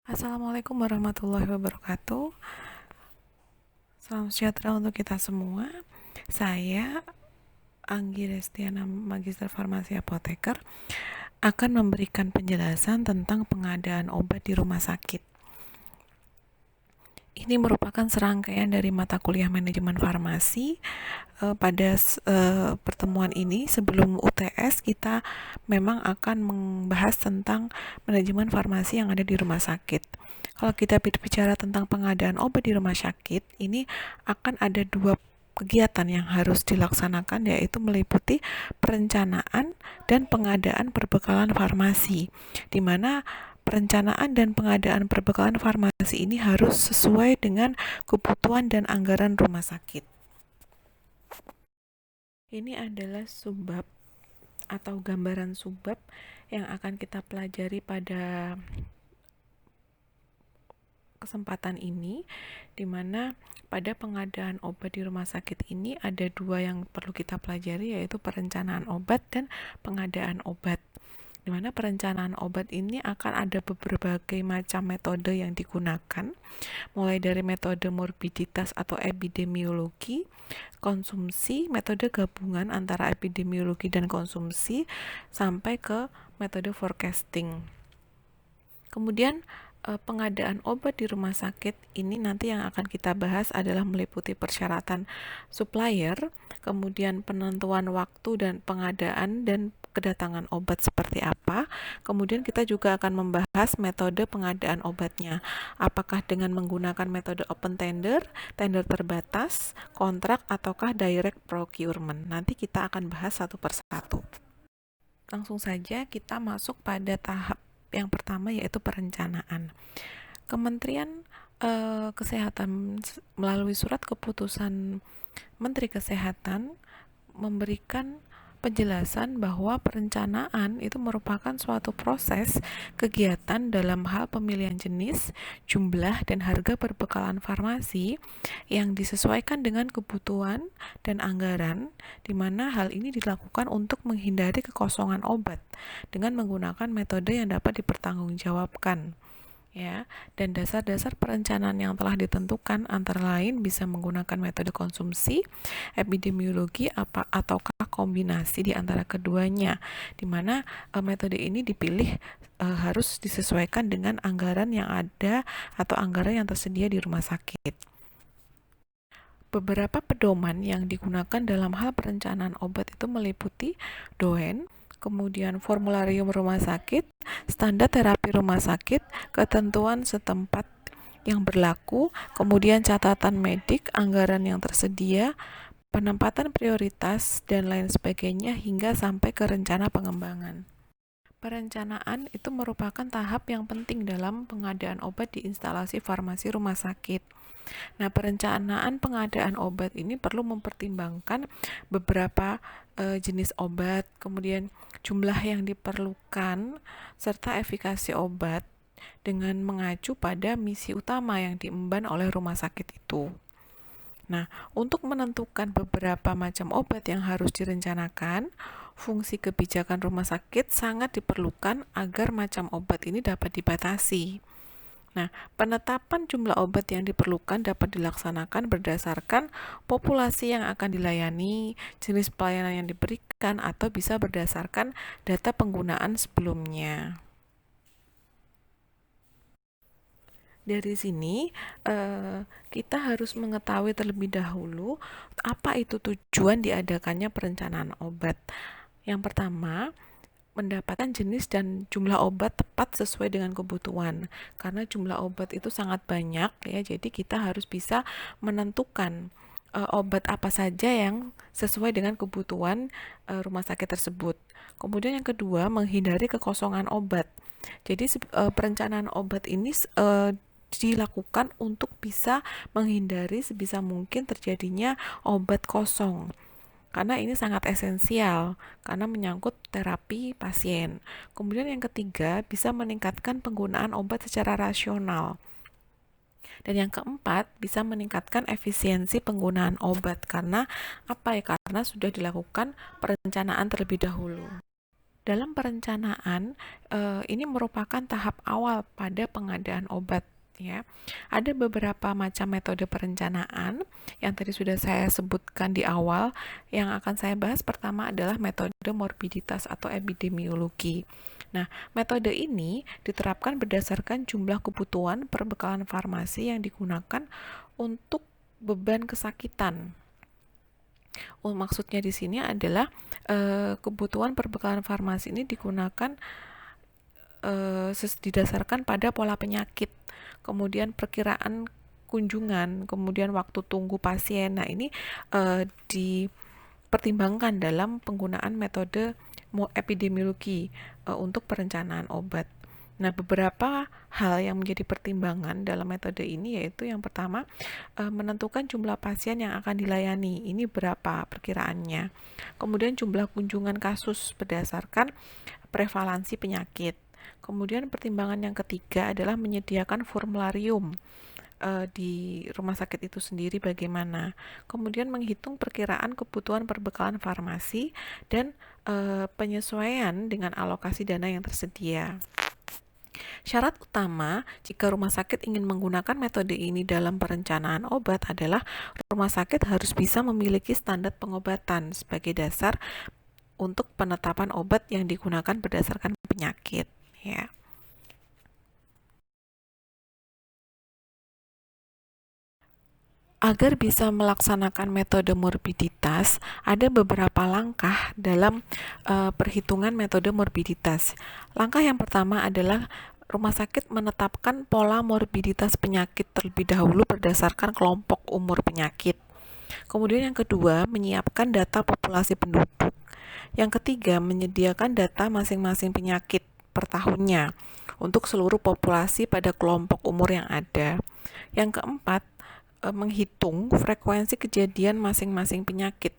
Assalamualaikum warahmatullahi wabarakatuh. Salam sejahtera untuk kita semua. Saya Anggi Restiana, Magister Farmasi Apoteker, akan memberikan penjelasan tentang pengadaan obat di rumah sakit. Ini merupakan serangkaian dari mata kuliah manajemen farmasi. Pada pertemuan ini sebelum UTS kita memang akan membahas tentang manajemen farmasi yang ada di rumah sakit. Kalau kita bicara tentang pengadaan obat di rumah sakit, ini akan ada dua kegiatan yang harus dilaksanakan, yaitu meliputi perencanaan dan pengadaan perbekalan farmasi, di mana perencanaan dan pengadaan perbekalan farmasi ini harus sesuai dengan kebutuhan dan anggaran rumah sakit. Ini adalah subbab atau gambaran subbab yang akan kita pelajari pada kesempatan ini, di mana pada pengadaan obat di rumah sakit ini ada dua yang perlu kita pelajari, yaitu perencanaan obat dan pengadaan obat. Di mana perencanaan obat ini akan ada berbagai macam metode yang digunakan, mulai dari metode morbiditas atau epidemiologi, konsumsi, metode gabungan antara epidemiologi dan konsumsi, sampai ke metode forecasting. Kemudian pengadaan obat di rumah sakit ini nanti yang akan kita bahas adalah meliputi persyaratan supplier, kemudian penentuan waktu dan pengadaan dan kedatangan obat seperti apa. Kemudian kita juga akan membahas metode pengadaan obatnya. Apakah dengan menggunakan metode open tender, tender terbatas, kontrak, ataukah direct procurement. Nanti kita akan bahas satu persatu. Langsung saja kita masuk pada tahap yang pertama, yaitu perencanaan. Kementerian Kesehatan melalui surat keputusan Menteri Kesehatan memberikan penjelasan bahwa perencanaan itu merupakan suatu proses kegiatan dalam hal pemilihan jenis, jumlah, dan harga perbekalan farmasi yang disesuaikan dengan kebutuhan dan anggaran, di mana hal ini dilakukan untuk menghindari kekosongan obat dengan menggunakan metode yang dapat dipertanggungjawabkan. Ya, dan dasar-dasar perencanaan yang telah ditentukan antara lain bisa menggunakan metode konsumsi, epidemiologi, ataukah kombinasi di antara keduanya, di mana metode ini dipilih harus disesuaikan dengan anggaran yang ada atau anggaran yang tersedia di rumah sakit. Beberapa pedoman yang digunakan dalam hal perencanaan obat itu meliputi DOEN, kemudian formularium rumah sakit, standar terapi rumah sakit, ketentuan setempat yang berlaku, kemudian catatan medik, anggaran yang tersedia, penempatan prioritas, dan lain sebagainya hingga sampai ke rencana pengembangan. Perencanaan itu merupakan tahap yang penting dalam pengadaan obat di instalasi farmasi rumah sakit. Nah, perencanaan pengadaan obat ini perlu mempertimbangkan beberapa jenis obat, kemudian jumlah yang diperlukan, serta efikasi obat dengan mengacu pada misi utama yang diemban oleh rumah sakit itu. Nah, untuk menentukan beberapa macam obat yang harus direncanakan, fungsi kebijakan rumah sakit sangat diperlukan agar macam obat ini dapat dibatasi. Nah, penetapan jumlah obat yang diperlukan dapat dilaksanakan berdasarkan populasi yang akan dilayani, jenis pelayanan yang diberikan, atau bisa berdasarkan data penggunaan sebelumnya. Dari sini kita harus mengetahui terlebih dahulu apa itu tujuan diadakannya perencanaan obat. Yang pertama, mendapatkan jenis dan jumlah obat tepat sesuai dengan kebutuhan. Karena jumlah obat itu sangat banyak ya, jadi kita harus bisa menentukan obat apa saja yang sesuai dengan kebutuhan rumah sakit tersebut. Kemudian yang kedua, menghindari kekosongan obat. Jadi perencanaan obat ini dilakukan untuk bisa menghindari sebisa mungkin terjadinya obat kosong. Karena ini sangat esensial, karena menyangkut terapi pasien. Kemudian yang ketiga, bisa meningkatkan penggunaan obat secara rasional. Dan yang keempat, bisa meningkatkan efisiensi penggunaan obat. Karena apa ya? Karena sudah dilakukan perencanaan terlebih dahulu. dalam perencanaan ini merupakan tahap awal pada pengadaan obat ya. Ada beberapa macam metode perencanaan yang tadi sudah saya sebutkan di awal. Yang akan saya bahas pertama adalah metode morbiditas atau epidemiologi. Nah, metode ini diterapkan berdasarkan jumlah kebutuhan perbekalan farmasi yang digunakan untuk beban kesakitan. Maksudnya di sini adalah kebutuhan perbekalan farmasi ini digunakan didasarkan pada pola penyakit, kemudian perkiraan kunjungan, kemudian waktu tunggu pasien. Nah, ini dipertimbangkan dalam penggunaan metode epidemiologi untuk perencanaan obat. Nah, beberapa hal yang menjadi pertimbangan dalam metode ini yaitu yang pertama, menentukan jumlah pasien yang akan dilayani. Ini berapa perkiraannya. Kemudian jumlah kunjungan kasus berdasarkan prevalensi penyakit. Kemudian pertimbangan yang ketiga adalah menyediakan formularium di rumah sakit itu sendiri bagaimana. Kemudian menghitung perkiraan kebutuhan perbekalan farmasi dan penyesuaian dengan alokasi dana yang tersedia. Syarat utama jika rumah sakit ingin menggunakan metode ini dalam perencanaan obat adalah rumah sakit harus bisa memiliki standar pengobatan sebagai dasar untuk penetapan obat yang digunakan berdasarkan penyakit, ya. Agar bisa melaksanakan metode morbiditas, ada beberapa langkah dalam perhitungan metode morbiditas. Langkah yang pertama adalah rumah sakit menetapkan pola morbiditas penyakit terlebih dahulu berdasarkan kelompok umur penyakit. Kemudian yang kedua, menyiapkan data populasi penduduk. Yang ketiga, menyediakan data masing-masing penyakit per tahunnya untuk seluruh populasi pada kelompok umur yang ada. Yang keempat, menghitung frekuensi kejadian masing-masing penyakit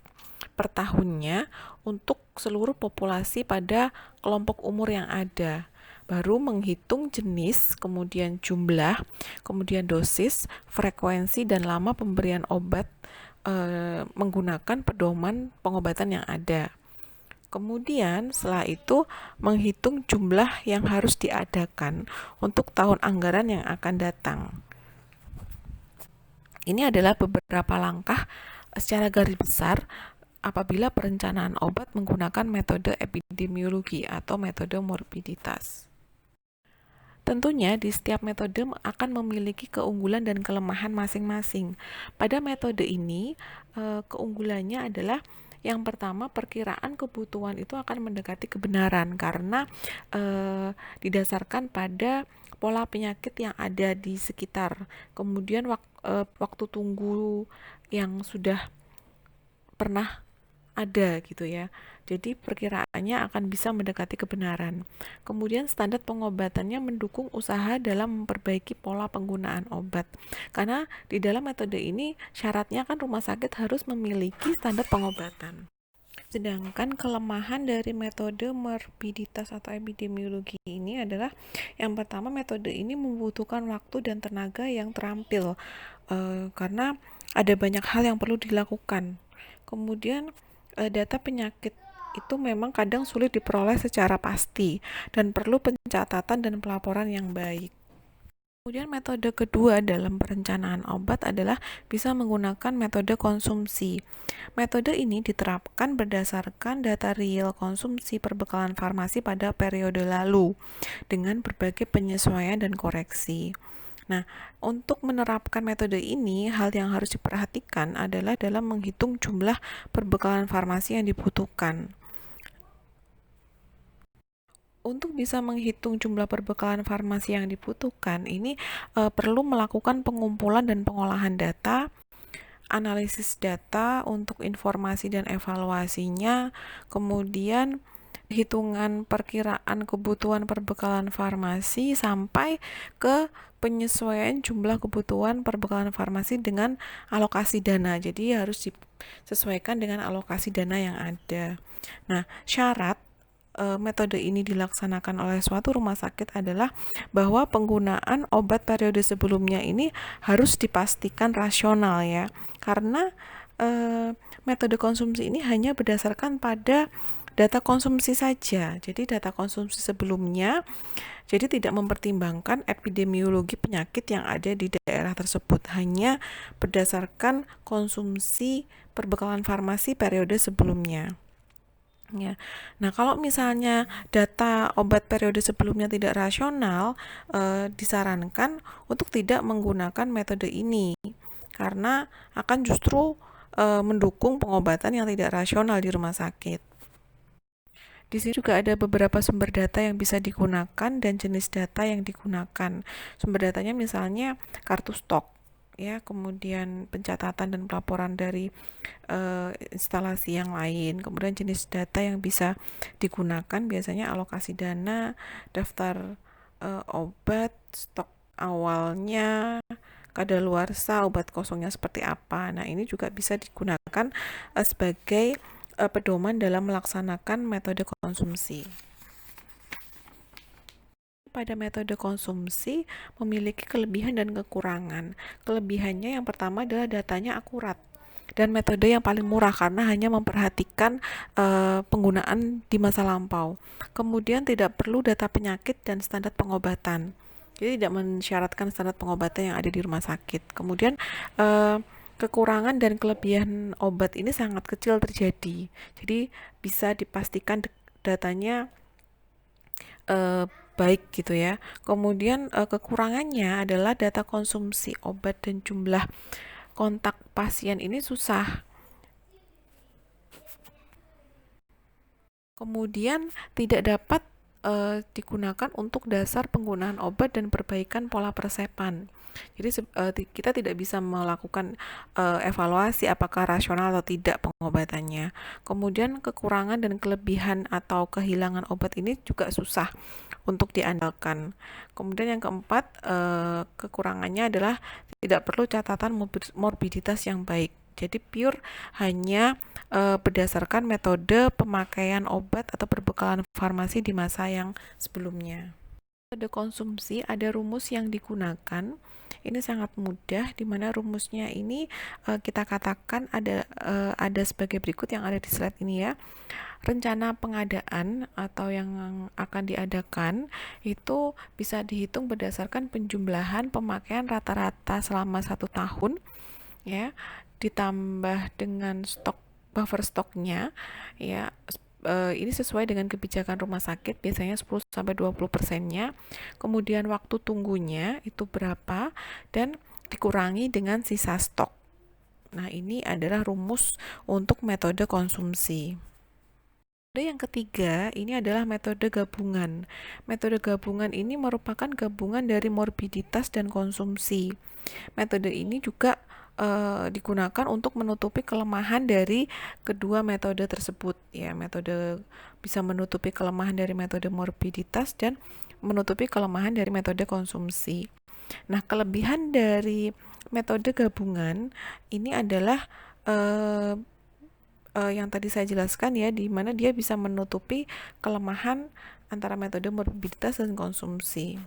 per tahunnya untuk seluruh populasi pada kelompok umur yang ada. Baru menghitung jenis, kemudian jumlah, kemudian dosis, frekuensi, dan lama pemberian obat menggunakan pedoman pengobatan yang ada. Kemudian setelah itu menghitung jumlah yang harus diadakan untuk tahun anggaran yang akan datang. Ini adalah beberapa langkah secara garis besar apabila perencanaan obat menggunakan metode epidemiologi atau metode morbiditas. Tentunya di setiap metode akan memiliki keunggulan dan kelemahan masing-masing. Pada metode ini, keunggulannya adalah yang pertama, perkiraan kebutuhan itu akan mendekati kebenaran karena didasarkan pada pola penyakit yang ada di sekitar. Kemudian waktu tunggu yang sudah pernah ada gitu ya. Jadi perkiraannya akan bisa mendekati kebenaran. Kemudian standar pengobatannya mendukung usaha dalam memperbaiki pola penggunaan obat. Karena di dalam metode ini syaratnya kan rumah sakit harus memiliki standar pengobatan. Sedangkan kelemahan dari metode morbiditas atau epidemiologi ini adalah yang pertama, metode ini membutuhkan waktu dan tenaga yang terampil karena ada banyak hal yang perlu dilakukan. Kemudian data penyakit itu memang kadang sulit diperoleh secara pasti dan perlu pencatatan dan pelaporan yang baik. Kemudian metode kedua dalam perencanaan obat adalah bisa menggunakan metode konsumsi. Metode ini diterapkan berdasarkan data real konsumsi perbekalan farmasi pada periode lalu dengan berbagai penyesuaian dan koreksi. Nah, untuk menerapkan metode ini, hal yang harus diperhatikan adalah dalam menghitung jumlah perbekalan farmasi yang dibutuhkan. Untuk bisa menghitung jumlah perbekalan farmasi yang dibutuhkan, ini perlu melakukan pengumpulan dan pengolahan data, analisis data untuk informasi dan evaluasinya, kemudian hitungan perkiraan kebutuhan perbekalan farmasi sampai ke penyesuaian jumlah kebutuhan perbekalan farmasi dengan alokasi dana. Jadi harus disesuaikan dengan alokasi dana yang ada. Nah, syarat metode ini dilaksanakan oleh suatu rumah sakit adalah bahwa penggunaan obat periode sebelumnya ini harus dipastikan rasional ya, karena metode konsumsi ini hanya berdasarkan pada data konsumsi saja. Jadi data konsumsi sebelumnya, jadi tidak mempertimbangkan epidemiologi penyakit yang ada di daerah tersebut, hanya berdasarkan konsumsi perbekalan farmasi periode sebelumnya. Ya. Nah, kalau misalnya data obat periode sebelumnya tidak rasional, disarankan untuk tidak menggunakan metode ini karena akan justru mendukung pengobatan yang tidak rasional di rumah sakit. Di sini juga ada beberapa sumber data yang bisa digunakan dan jenis data yang digunakan. Sumber datanya misalnya kartu stok, ya, kemudian pencatatan dan pelaporan dari instalasi yang lain. Kemudian jenis data yang bisa digunakan biasanya alokasi dana, daftar obat, stok awalnya, kadaluarsa, obat kosongnya seperti apa. Nah, ini juga bisa digunakan sebagai pedoman dalam melaksanakan metode konsumsi. Pada metode konsumsi memiliki kelebihan dan kekurangan. Kelebihannya yang pertama adalah datanya akurat dan metode yang paling murah karena hanya memperhatikan penggunaan di masa lampau. Kemudian tidak perlu data penyakit dan standar pengobatan. Jadi tidak mensyaratkan standar pengobatan yang ada di rumah sakit. Kemudian kekurangan dan kelebihan obat ini sangat kecil terjadi. Jadi bisa dipastikan datanya baik gitu ya. Kemudian kekurangannya adalah data konsumsi obat dan jumlah kontak pasien ini susah. Kemudian tidak dapat digunakan untuk dasar penggunaan obat dan perbaikan pola persepan. Jadi kita tidak bisa melakukan evaluasi apakah rasional atau tidak pengobatannya. Kemudian kekurangan dan kelebihan atau kehilangan obat ini juga susah untuk diandalkan. Kemudian yang keempat, kekurangannya adalah tidak perlu catatan morbiditas yang baik. Jadi pure hanya berdasarkan metode pemakaian obat atau perbekalan farmasi di masa yang sebelumnya. Metode konsumsi ada rumus yang digunakan. Ini sangat mudah, di mana rumusnya ini kita katakan ada sebagai berikut yang ada di slide ini ya. Rencana pengadaan atau yang akan diadakan itu bisa dihitung berdasarkan penjumlahan pemakaian rata-rata selama 1 tahun, ya, ditambah dengan buffer stoknya, ya. Ini sesuai dengan kebijakan rumah sakit, biasanya 10-20%-nya. Kemudian waktu tunggunya itu berapa dan dikurangi dengan sisa stok. Nah, ini adalah rumus untuk metode konsumsi. Metode yang ketiga ini adalah metode gabungan. Metode gabungan ini merupakan gabungan dari morbiditas dan konsumsi. Metode ini juga digunakan untuk menutupi kelemahan dari kedua metode tersebut. Ya, metode bisa menutupi kelemahan dari metode morbiditas dan menutupi kelemahan dari metode konsumsi. Nah, kelebihan dari metode gabungan ini adalah yang tadi saya jelaskan ya, di mana dia bisa menutupi kelemahan antara metode morbiditas dan konsumsi.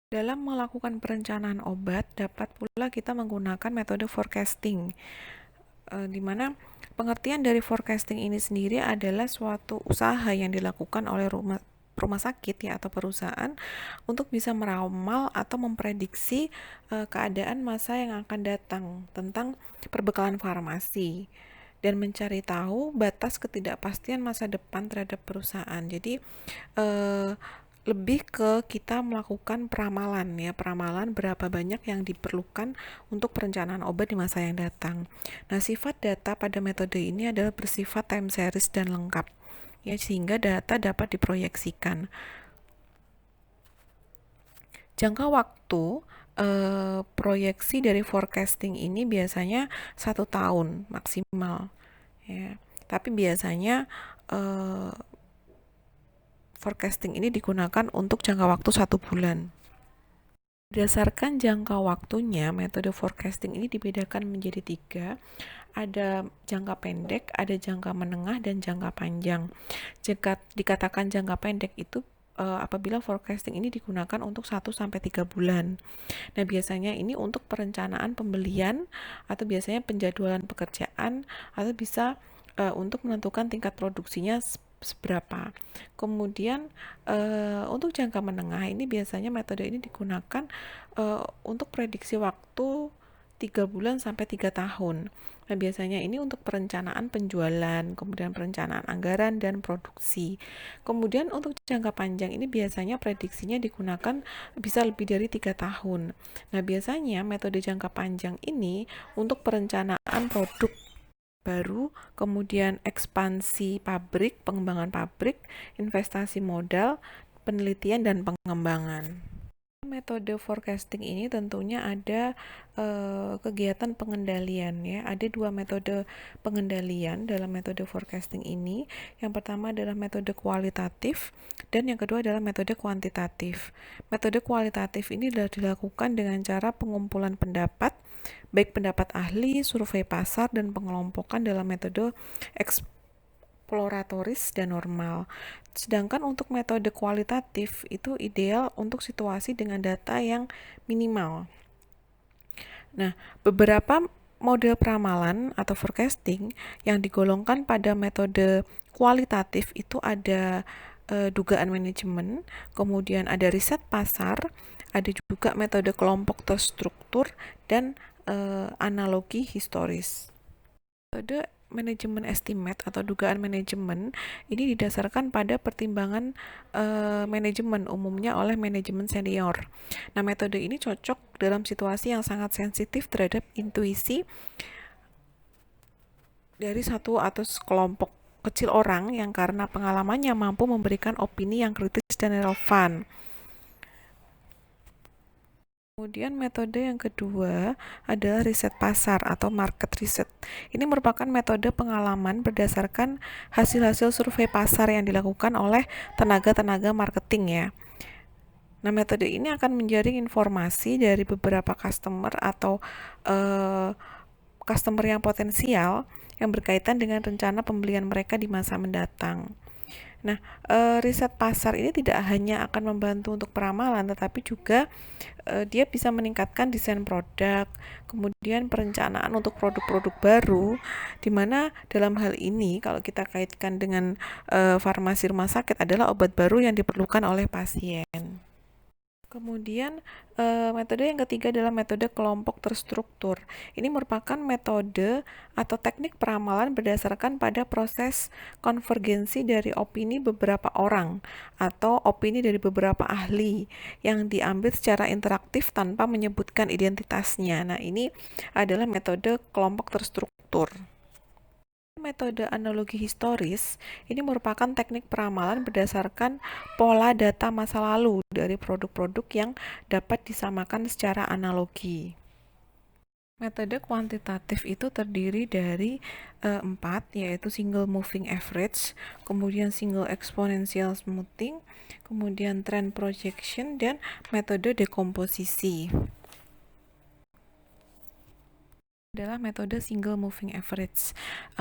Dalam melakukan perencanaan obat, dapat pula kita menggunakan metode forecasting, di mana pengertian dari forecasting ini sendiri adalah suatu usaha yang dilakukan oleh rumah sakit ya atau perusahaan untuk bisa meramal atau memprediksi keadaan masa yang akan datang tentang perbekalan farmasi dan mencari tahu batas ketidakpastian masa depan terhadap perusahaan. Jadi lebih ke kita melakukan peramalan ya, peramalan berapa banyak yang diperlukan untuk perencanaan obat di masa yang datang. Nah, sifat data pada metode ini adalah bersifat time series dan lengkap ya, sehingga data dapat diproyeksikan. Jangka waktu proyeksi dari forecasting ini biasanya 1 tahun maksimal ya. Tapi biasanya forecasting ini digunakan untuk jangka waktu 1 bulan. Berdasarkan jangka waktunya, metode forecasting ini dibedakan menjadi 3. Ada jangka pendek, ada jangka menengah, dan jangka panjang. Jika dikatakan jangka pendek itu apabila forecasting ini digunakan untuk 1-3 bulan. Nah, biasanya ini untuk perencanaan pembelian atau biasanya penjadwalan pekerjaan atau bisa untuk menentukan tingkat produksinya seberapa. Kemudian untuk jangka menengah ini biasanya metode ini digunakan untuk prediksi waktu 3 bulan sampai 3 tahun. Nah, biasanya ini untuk perencanaan penjualan, kemudian perencanaan anggaran dan produksi. Kemudian untuk jangka panjang ini biasanya prediksinya digunakan bisa lebih dari 3 tahun. Nah, biasanya metode jangka panjang ini untuk perencanaan produk baru, kemudian ekspansi pabrik, pengembangan pabrik, investasi modal, penelitian dan pengembangan. Metode forecasting ini tentunya ada kegiatan pengendalian ya. Ada 2 metode pengendalian dalam metode forecasting ini. Yang pertama adalah metode kualitatif dan yang kedua adalah metode kuantitatif. Metode kualitatif ini dilakukan dengan cara pengumpulan pendapat, baik pendapat ahli, survei pasar, dan pengelompokan dalam metode eksploratoris dan normal. Sedangkan untuk metode kualitatif itu ideal untuk situasi dengan data yang minimal. Nah, beberapa model peramalan atau forecasting yang digolongkan pada metode kualitatif itu ada dugaan manajemen, kemudian ada riset pasar, ada juga metode kelompok terstruktur, dan analogi historis. Metode manajemen estimate atau dugaan manajemen ini didasarkan pada pertimbangan manajemen umumnya oleh manajemen senior. Nah, metode ini cocok dalam situasi yang sangat sensitif terhadap intuisi dari satu atau kelompok kecil orang yang karena pengalamannya mampu memberikan opini yang kritis dan relevan. Kemudian metode yang kedua adalah riset pasar atau market research. Ini merupakan metode pengalaman berdasarkan hasil-hasil survei pasar yang dilakukan oleh tenaga-tenaga marketing ya. Nah, metode ini akan menjaring informasi dari beberapa customer atau customer yang potensial yang berkaitan dengan rencana pembelian mereka di masa mendatang. Nah, riset pasar ini tidak hanya akan membantu untuk peramalan, tetapi juga dia bisa meningkatkan desain produk, kemudian perencanaan untuk produk-produk baru, di mana dalam hal ini kalau kita kaitkan dengan farmasi rumah sakit adalah obat baru yang diperlukan oleh pasien. Kemudian metode yang ketiga adalah metode kelompok terstruktur. Ini merupakan metode atau teknik peramalan berdasarkan pada proses konvergensi dari opini beberapa orang atau opini dari beberapa ahli yang diambil secara interaktif tanpa menyebutkan identitasnya. Nah, ini adalah metode kelompok terstruktur. Metode analogi historis ini merupakan teknik peramalan berdasarkan pola data masa lalu dari produk-produk yang dapat disamakan secara analogi. Metode kuantitatif itu terdiri dari 4, yaitu single moving average, kemudian single exponential smoothing, kemudian trend projection, dan metode dekomposisi. Adalah metode single moving average.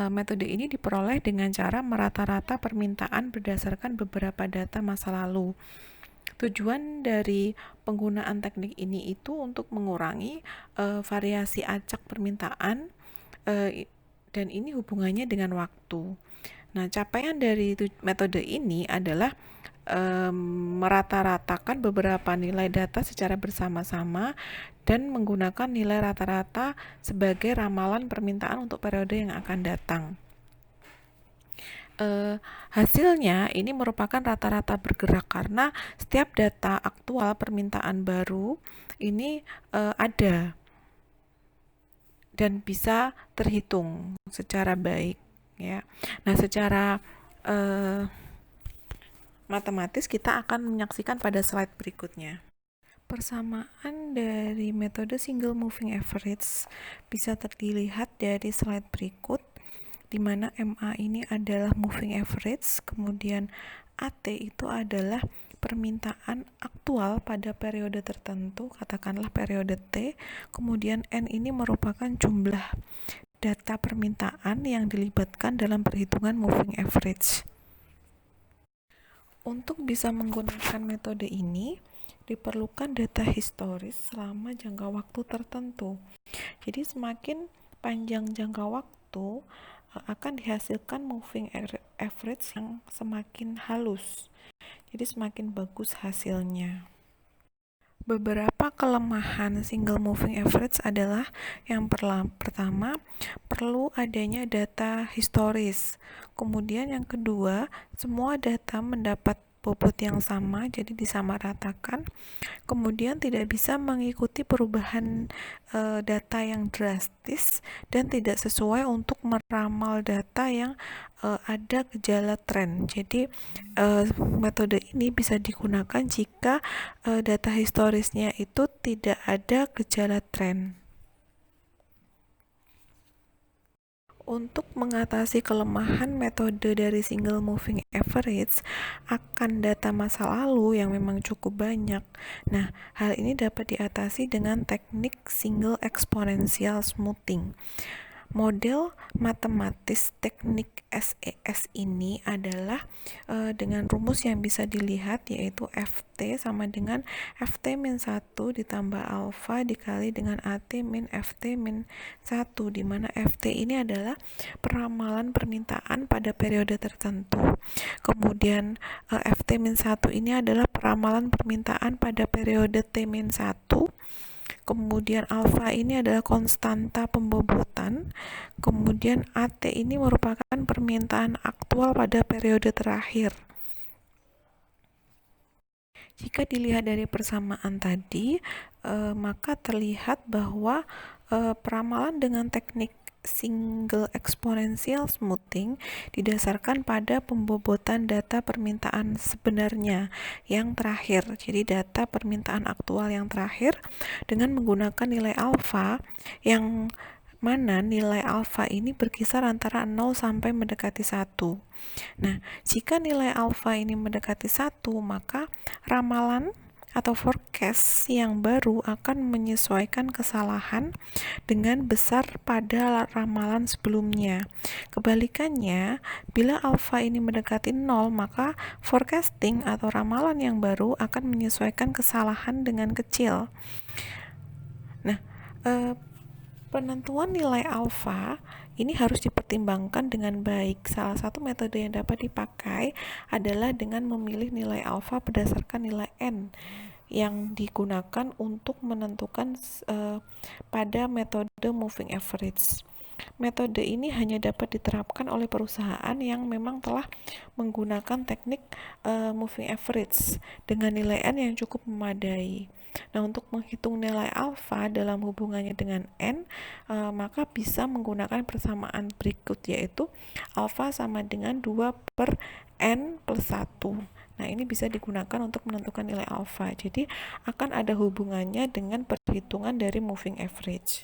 Metode ini diperoleh dengan cara merata-rata permintaan berdasarkan beberapa data masa lalu. Tujuan dari penggunaan teknik ini itu untuk mengurangi variasi acak permintaan dan ini hubungannya dengan waktu. Nah, capaian dari metode ini adalah merata-ratakan beberapa nilai data secara bersama-sama dan menggunakan nilai rata-rata sebagai ramalan permintaan untuk periode yang akan datang. Hasilnya ini merupakan rata-rata bergerak karena setiap data aktual permintaan baru ini ada dan bisa terhitung secara baik ya. Nah, secara matematis kita akan menyaksikan pada slide berikutnya. Persamaan dari metode single moving average bisa dilihat dari slide berikut, di mana MA ini adalah moving average, kemudian AT itu adalah permintaan aktual pada periode tertentu, katakanlah periode T, kemudian N ini merupakan jumlah data permintaan yang dilibatkan dalam perhitungan moving average. Untuk bisa menggunakan metode ini, diperlukan data historis selama jangka waktu tertentu. Jadi semakin panjang jangka waktu akan dihasilkan moving average yang semakin halus. Jadi semakin bagus hasilnya. Beberapa kelemahan single moving average adalah yang pertama, perlu adanya data historis. Kemudian yang kedua, semua data mendapat bobot yang sama, jadi disamaratakan. Kemudian tidak bisa mengikuti perubahan data yang drastis dan tidak sesuai untuk meramal data yang ada gejala tren. Jadi metode ini bisa digunakan jika data historisnya itu tidak ada gejala tren. Untuk mengatasi kelemahan metode dari single moving average akan data masa lalu yang memang cukup banyak. Nah, hal ini dapat diatasi dengan teknik single exponential smoothing. Model matematis teknik SES ini adalah dengan rumus yang bisa dilihat, yaitu FT sama dengan FT min 1 ditambah alfa dikali dengan AT min FT min 1, di mana FT ini adalah peramalan permintaan pada periode tertentu. Kemudian FT min 1 ini adalah peramalan permintaan pada periode T min 1. Kemudian alfa ini adalah konstanta pembobotan. Kemudian AT ini merupakan permintaan aktual pada periode terakhir. Jika dilihat dari persamaan tadi, maka terlihat bahwa peramalan dengan teknik single exponential smoothing didasarkan pada pembobotan data permintaan sebenarnya yang terakhir. Jadi data permintaan aktual yang terakhir dengan menggunakan nilai alfa, yang mana nilai alfa ini berkisar antara 0 sampai mendekati 1. Nah, jika nilai alfa ini mendekati 1, maka ramalan atau forecast yang baru akan menyesuaikan kesalahan dengan besar pada ramalan sebelumnya. Kebalikannya, bila alfa ini mendekati 0, maka forecasting atau ramalan yang baru akan menyesuaikan kesalahan dengan kecil. Nah, penentuan nilai alfa ini harus dipertimbangkan dengan baik. Salah satu metode yang dapat dipakai adalah dengan memilih nilai alfa berdasarkan nilai n yang digunakan untuk menentukan pada metode moving average. Metode ini hanya dapat diterapkan oleh perusahaan yang memang telah menggunakan teknik moving average dengan nilai n yang cukup memadai. Nah, untuk menghitung nilai alfa dalam hubungannya dengan n, maka bisa menggunakan persamaan berikut, yaitu alfa sama dengan 2 per n plus 1. Nah, ini bisa digunakan untuk menentukan nilai alfa. Jadi, akan ada hubungannya dengan perhitungan dari moving average.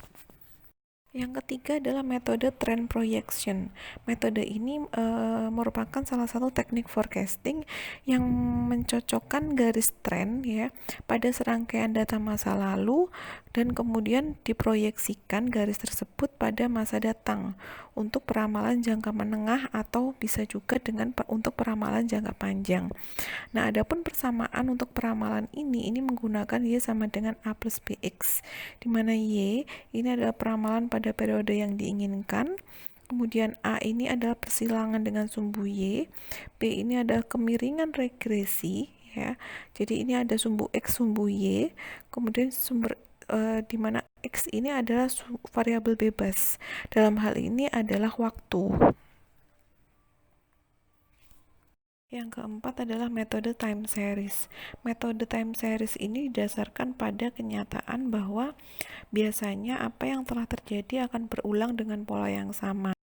Yang ketiga adalah metode trend projection. Metode ini merupakan salah satu teknik forecasting yang mencocokkan garis tren ya pada serangkaian data masa lalu dan kemudian diproyeksikan garis tersebut pada masa datang untuk peramalan jangka menengah atau bisa juga dengan untuk peramalan jangka panjang. Nah, adapun persamaan untuk peramalan ini menggunakan Y sama dengan A plus BX, di mana Y ini adalah peramalan pada periode yang diinginkan, kemudian A ini adalah persilangan dengan sumbu Y, B ini adalah kemiringan regresi, ya. Jadi ini ada sumbu X, sumbu Y, kemudian sumber di mana X ini adalah variabel bebas. Dalam hal ini adalah waktu. Yang keempat adalah metode time series. Metode time series ini didasarkan pada kenyataan bahwa biasanya apa yang telah terjadi akan berulang dengan pola yang sama.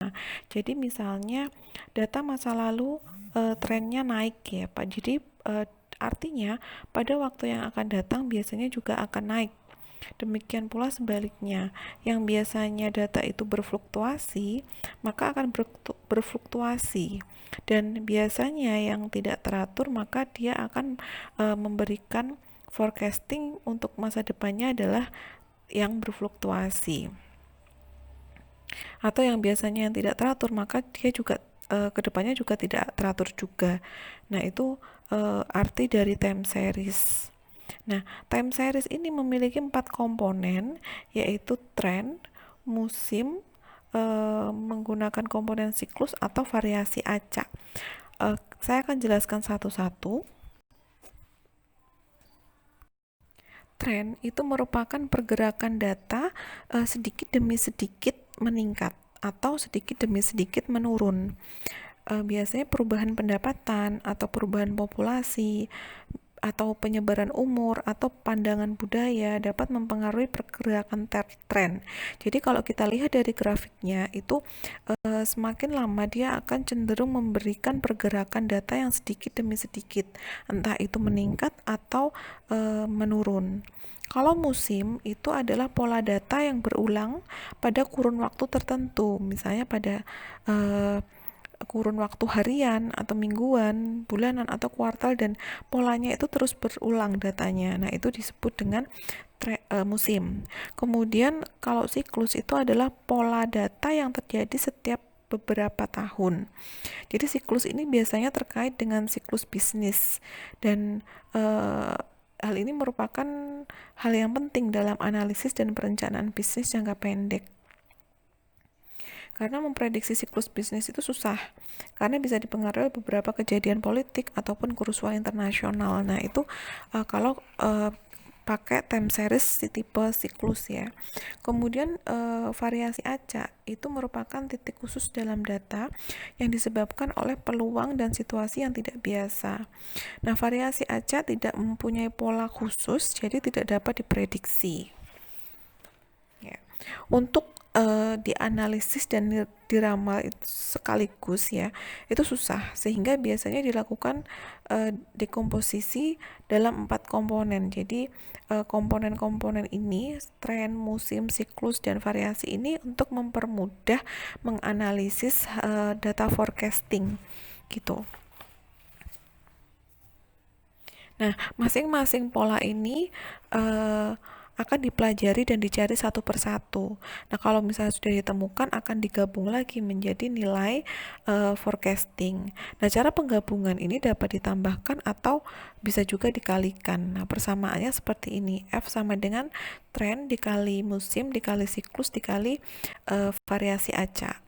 Jadi misalnya data masa lalu trennya naik ya Pak. Jadi artinya pada waktu yang akan datang biasanya juga akan naik. Demikian pula sebaliknya, yang biasanya data itu berfluktuasi, maka akan berfluktuasi. Dan biasanya yang tidak teratur, maka dia akan memberikan forecasting untuk masa depannya adalah yang berfluktuasi. Atau yang biasanya yang tidak teratur, maka dia juga kedepannya juga tidak teratur juga. Nah, itu arti dari time series. Nah, time series ini memiliki 4 komponen, yaitu trend, musim, menggunakan komponen siklus atau variasi acak. Saya akan jelaskan satu-satu. Tren itu merupakan pergerakan data sedikit demi sedikit meningkat atau sedikit demi sedikit menurun. Biasanya perubahan pendapatan atau perubahan populasi atau penyebaran umur atau pandangan budaya dapat mempengaruhi pergerakan tren. Jadi kalau kita lihat dari grafiknya itu semakin lama dia akan cenderung memberikan pergerakan data yang sedikit demi sedikit, entah itu meningkat atau menurun. Kalau musim itu adalah pola data yang berulang pada kurun waktu tertentu, misalnya pada kurun waktu harian atau mingguan, bulanan atau kuartal, dan polanya itu terus berulang datanya. Nah, itu disebut dengan musim. Kemudian kalau siklus itu adalah pola data yang terjadi setiap beberapa tahun. Jadi siklus ini biasanya terkait dengan siklus bisnis, dan hal ini merupakan hal yang penting dalam analisis dan perencanaan bisnis jangka pendek. Karena memprediksi siklus bisnis itu susah, karena bisa dipengaruhi beberapa kejadian politik ataupun kerusuhan internasional. Nah, itu kalau pakai time series tipe siklus ya. Kemudian variasi acak itu merupakan titik khusus dalam data yang disebabkan oleh peluang dan situasi yang tidak biasa. Nah, variasi acak tidak mempunyai pola khusus, jadi tidak dapat diprediksi. Ya. Untuk dianalisis dan diramal itu sekaligus ya, itu susah, sehingga biasanya dilakukan dekomposisi dalam 4 komponen. Jadi komponen-komponen ini, tren, musim, siklus, dan variasi ini untuk mempermudah menganalisis data forecasting gitu. Nah, masing-masing pola ini akan dipelajari dan dicari satu persatu. Nah, kalau misalnya sudah ditemukan, akan digabung lagi menjadi nilai forecasting. Nah, cara penggabungan ini dapat ditambahkan atau bisa juga dikalikan. Nah, persamaannya seperti ini. F sama dengan tren dikali musim dikali siklus dikali variasi acak.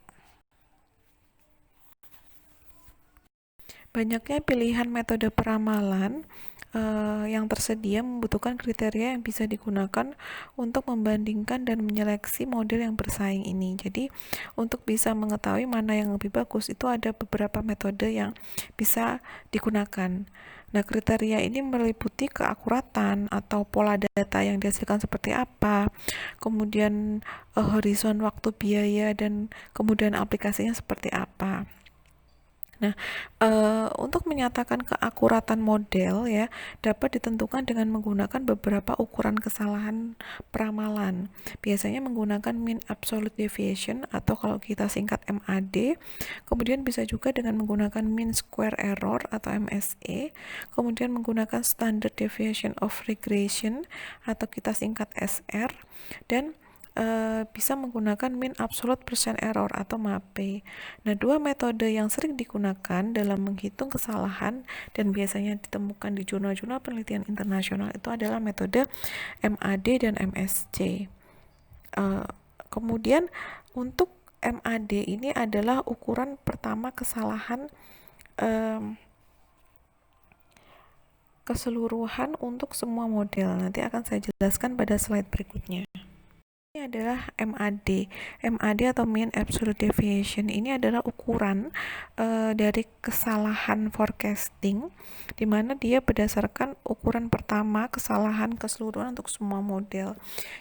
Banyaknya pilihan metode peramalan yang tersedia membutuhkan kriteria yang bisa digunakan untuk membandingkan dan menyeleksi model yang bersaing ini. Jadi untuk bisa mengetahui mana yang lebih bagus itu ada beberapa metode yang bisa digunakan. Nah, kriteria ini meliputi keakuratan atau pola data yang dihasilkan seperti apa, kemudian horizon waktu biaya, dan kemudian aplikasinya seperti apa. Nah, untuk menyatakan keakuratan model ya dapat ditentukan dengan menggunakan beberapa ukuran kesalahan peramalan. Biasanya menggunakan mean absolute deviation atau kalau kita singkat MAD. Kemudian bisa juga dengan menggunakan mean square error atau MSE. Kemudian menggunakan standard deviation of regression atau kita singkat SR, dan bisa menggunakan mean absolute percent error atau MAPE. Nah, dua metode yang sering digunakan dalam menghitung kesalahan dan biasanya ditemukan di jurnal-jurnal penelitian internasional itu adalah metode MAD dan MSC. Kemudian untuk MAD ini adalah ukuran pertama kesalahan keseluruhan untuk semua model. Nanti akan saya jelaskan pada slide berikutnya. Ini adalah MAD. MAD atau mean absolute deviation ini adalah ukuran dari kesalahan forecasting, di mana dia berdasarkan ukuran pertama kesalahan keseluruhan untuk semua model.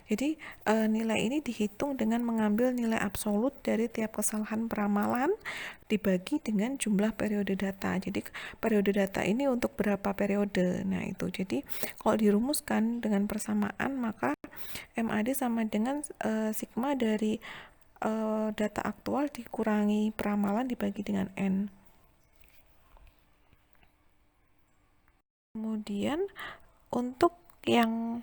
Jadi nilai ini dihitung dengan mengambil nilai absolut dari tiap kesalahan peramalan dibagi dengan jumlah periode data. Jadi periode data ini untuk berapa periode. Nah, itu. Jadi kalau dirumuskan dengan persamaan, maka MAD sama dengan sigma dari data aktual dikurangi peramalan dibagi dengan N. Kemudian untuk yang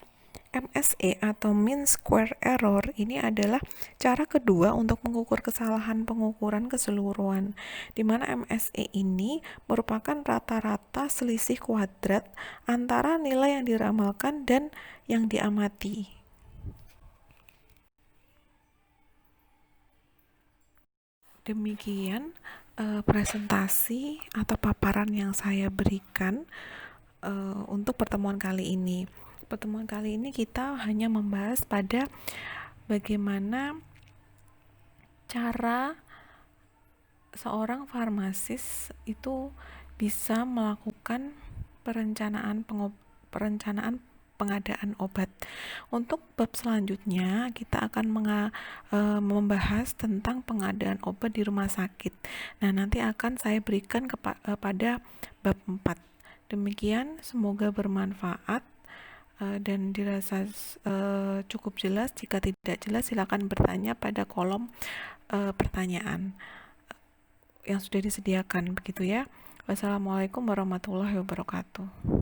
MSE atau mean square error ini adalah cara kedua untuk mengukur kesalahan pengukuran keseluruhan, di mana MSE ini merupakan rata-rata selisih kuadrat antara nilai yang diramalkan dan yang diamati. Demikian presentasi atau paparan yang saya berikan untuk pertemuan kali ini. Pertemuan kali ini kita hanya membahas pada bagaimana cara seorang farmasis itu bisa melakukan perencanaan pengadaan obat. Untuk bab selanjutnya kita akan membahas tentang pengadaan obat di rumah sakit. Nah, nanti akan saya berikan pada bab 4. Demikian, semoga bermanfaat dan dirasa cukup jelas. Jika tidak jelas, silakan bertanya pada kolom pertanyaan yang sudah disediakan, begitu ya. Wassalamualaikum warahmatullahi wabarakatuh.